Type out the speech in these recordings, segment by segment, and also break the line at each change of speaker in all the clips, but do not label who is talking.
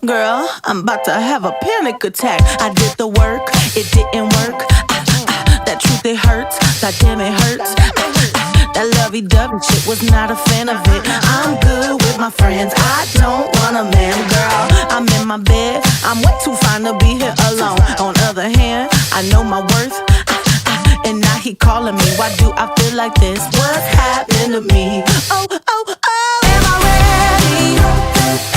Girl, I'm about to have a panic attack. I did the work, it didn't work. That truth, it hurts. God damn, it hurts. That lovey-dovey shit, was not a fan of it. I'm good with my friends, I don't want a man, girl. I'm in my bed, I'm way too fine to be here alone. On other hand, I know my worth, and now he calling me. Why do I feel like this? What's happening to me? Oh, oh, oh. Am I ready?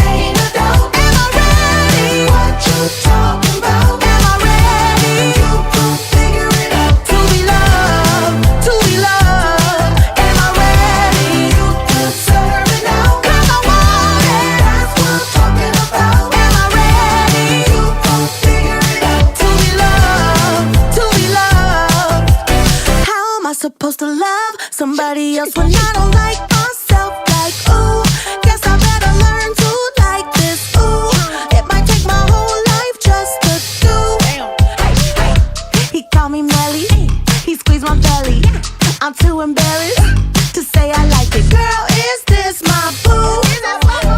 Ain't no doubt. Am I ready? What you talking about? Am I ready? You gon' figure it out. To be loved, to be loved. Am I ready? You deserve it now. 'Cause I want it. That's what I'm talking about. Am I ready? You gon' figure it out. To be loved, to be loved. How am I supposed to love somebody else when I don't like myself? Like, ooh, guess I better learn to like this. Ooh, it might take my whole life just to do. He called me Melly, he squeezed my belly. I'm too embarrassed to say I like it. Girl, is this my boo?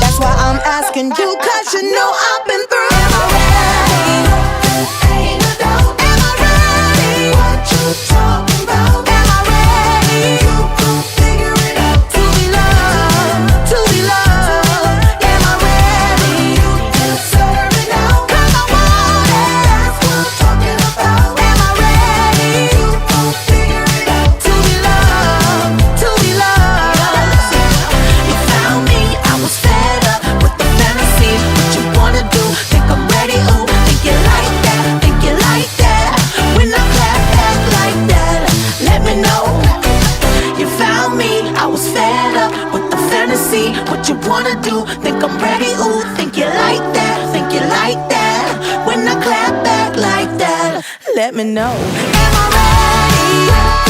That's why I'm asking you, 'cause you know I've been through. Am I ready? Ain't no doubt. Am I ready? What you talking about? Am I ready? You gon' figure it out. To be loved, to be loved. Am I ready? You deserve it now. 'Cause I want it. That's what I'm talking about. Am I ready? You gon' figure it out. To be loved, to be loved. You found me, I was fed up with the fantasy. What you wanna do? Think I'm ready? Ooh, think you like that? Think you like that? When I clap back like that, let me know. You found me, I was fed up with the fantasy. What you wanna do? Think I'm ready? Ooh, think you like that? Think you like that? When I clap back like that, let me know. Am I ready?